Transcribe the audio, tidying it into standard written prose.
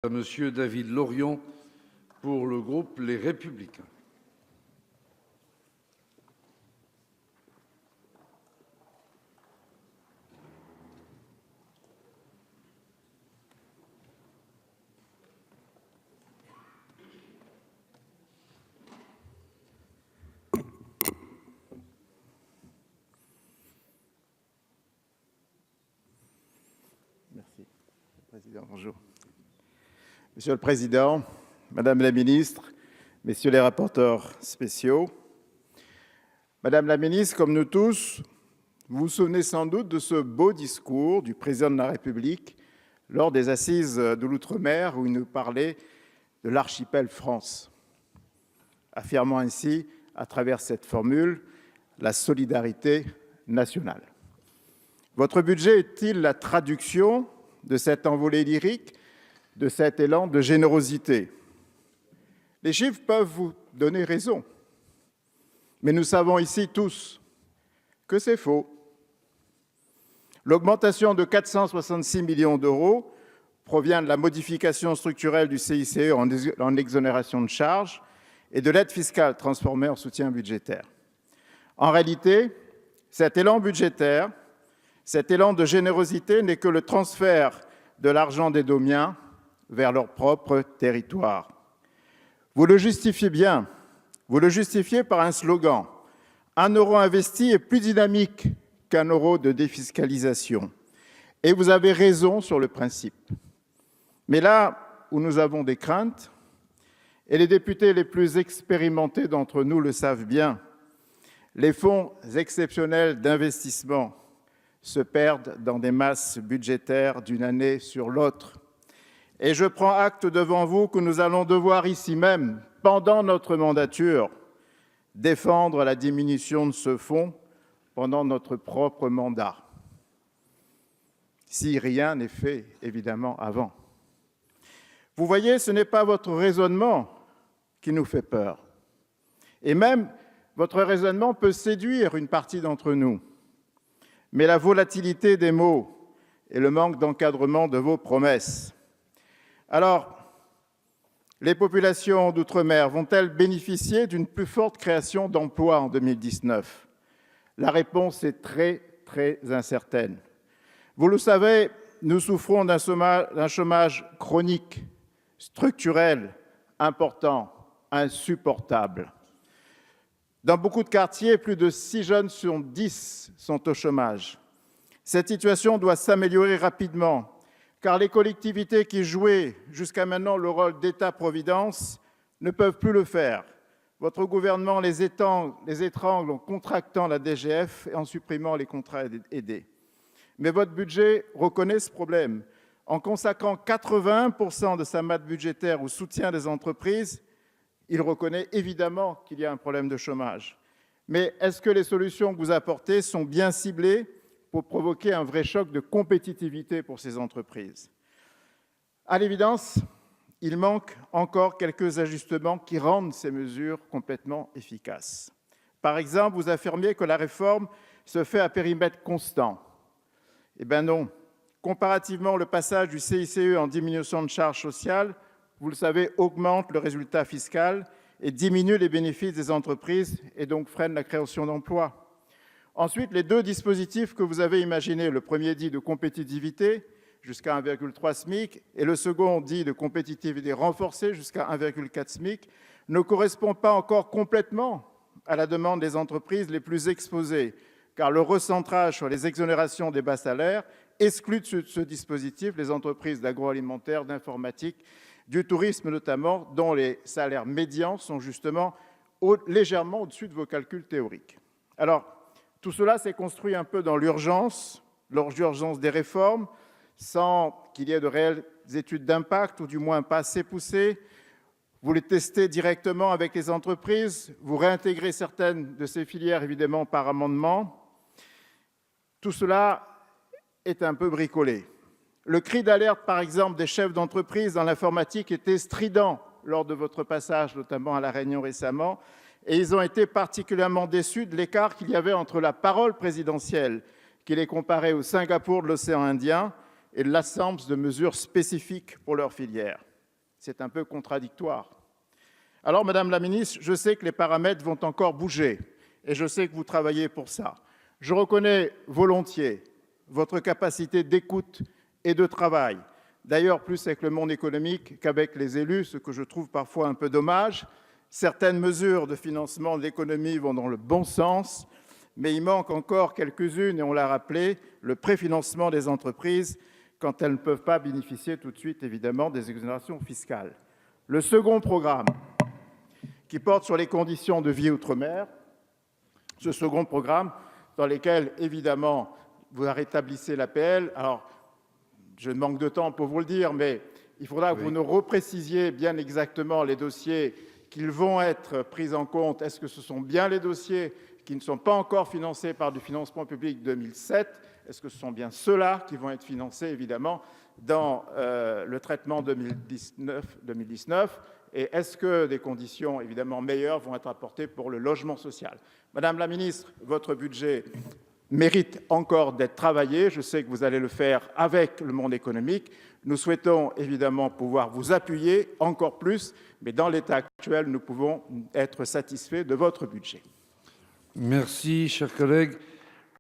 à Monsieur David Lorion pour le groupe Les Républicains. Merci. Président, bonjour. Monsieur le Président, Madame la Ministre, Messieurs les rapporteurs spéciaux, Madame la Ministre, comme nous tous, vous vous souvenez sans doute de ce beau discours du Président de la République lors des Assises de l'Outre-mer où il nous parlait de l'archipel France, affirmant ainsi, à travers cette formule, la solidarité nationale. Votre budget est-il la traduction de cette envolée lyrique, de cet élan de générosité? Les chiffres peuvent vous donner raison, mais nous savons ici tous que c'est faux. L'augmentation de 466 millions d'euros provient de la modification structurelle du CICE en exonération de charges et de l'aide fiscale transformée en soutien budgétaire. En réalité, cet élan budgétaire, cet élan de générosité n'est que le transfert de l'argent des Domiens vers leur propre territoire. Vous le justifiez bien, vous le justifiez par un slogan. 1 euro investi est plus dynamique qu'1 euro de défiscalisation. Et vous avez raison sur le principe. Mais là où nous avons des craintes, et les députés les plus expérimentés d'entre nous le savent bien, les fonds exceptionnels d'investissement se perdent dans des masses budgétaires d'une année sur l'autre. Et je prends acte devant vous que nous allons devoir ici même, pendant notre mandature, défendre la diminution de ce fonds pendant notre propre mandat. Si rien n'est fait, évidemment, avant. Vous voyez, ce n'est pas votre raisonnement qui nous fait peur. Et même, votre raisonnement peut séduire une partie d'entre nous. Mais la volatilité des mots et le manque d'encadrement de vos promesses. Alors, les populations d'outre-mer vont-elles bénéficier d'une plus forte création d'emplois en 2019 ? La réponse est très, très incertaine. Vous le savez, nous souffrons d'un chômage chronique, structurel, important, insupportable. Dans beaucoup de quartiers, plus de 6 jeunes sur 10 sont au chômage. Cette situation doit s'améliorer rapidement, car les collectivités qui jouaient jusqu'à maintenant le rôle d'État-providence ne peuvent plus le faire. Votre gouvernement les étrangle en contractant la DGF et en supprimant les contrats aidés. Mais votre budget reconnaît ce problème. En consacrant 81% de sa masse budgétaire au soutien des entreprises, il reconnaît évidemment qu'il y a un problème de chômage. Mais est-ce que les solutions que vous apportez sont bien ciblées pour provoquer un vrai choc de compétitivité pour ces entreprises? À l'évidence, il manque encore quelques ajustements qui rendent ces mesures complètement efficaces. Par exemple, vous affirmiez que la réforme se fait à périmètre constant. Eh bien non. Comparativement, le passage du CICE en diminution de charges sociales, vous le savez, augmente le résultat fiscal et diminue les bénéfices des entreprises et donc freine la création d'emplois. Ensuite, les deux dispositifs que vous avez imaginés, le premier dit de compétitivité jusqu'à 1,3 SMIC et le second dit de compétitivité renforcée jusqu'à 1,4 SMIC, ne correspondent pas encore complètement à la demande des entreprises les plus exposées, car le recentrage sur les exonérations des bas salaires exclut de ce dispositif les entreprises d'agroalimentaire, d'informatique, du tourisme notamment, dont les salaires médians sont justement légèrement au-dessus de vos calculs théoriques. Alors, tout cela s'est construit un peu dans l'urgence des réformes, sans qu'il y ait de réelles études d'impact, ou du moins pas assez poussées. Vous les testez directement avec les entreprises, vous réintégrez certaines de ces filières, évidemment, par amendement. Tout cela est un peu bricolé. Le cri d'alerte, par exemple, des chefs d'entreprise dans l'informatique était strident lors de votre passage, notamment à La Réunion récemment, et ils ont été particulièrement déçus de l'écart qu'il y avait entre la parole présidentielle, qui les comparait au Singapour de l'océan Indien, et l'absence de mesures spécifiques pour leur filière. C'est un peu contradictoire. Alors, Madame la Ministre, je sais que les paramètres vont encore bouger et je sais que vous travaillez pour ça. Je reconnais volontiers votre capacité d'écoute et de travail. D'ailleurs, plus avec le monde économique qu'avec les élus, ce que je trouve parfois un peu dommage. Certaines mesures de financement de l'économie vont dans le bon sens, mais il manque encore quelques-unes, et on l'a rappelé, le préfinancement des entreprises quand elles ne peuvent pas bénéficier tout de suite, évidemment, des exonérations fiscales. Le second programme, qui porte sur les conditions de vie outre-mer, ce second programme dans lequel, évidemment, vous rétablissez l'APL. Alors, je manque de temps pour vous le dire, mais il faudra que vous nous reprécisiez bien exactement les dossiers qui vont être pris en compte. Est-ce que ce sont bien les dossiers qui ne sont pas encore financés par du financement public 2007? Est-ce que ce sont bien ceux-là qui vont être financés, évidemment, dans le traitement 2019? Et est-ce que des conditions, évidemment, meilleures vont être apportées pour le logement social? Madame la Ministre, votre budget mérite encore d'être travaillé. Je sais que vous allez le faire avec le monde économique. Nous souhaitons évidemment pouvoir vous appuyer encore plus, mais dans l'état actuel, nous pouvons être satisfaits de votre budget. Merci, chers collègues.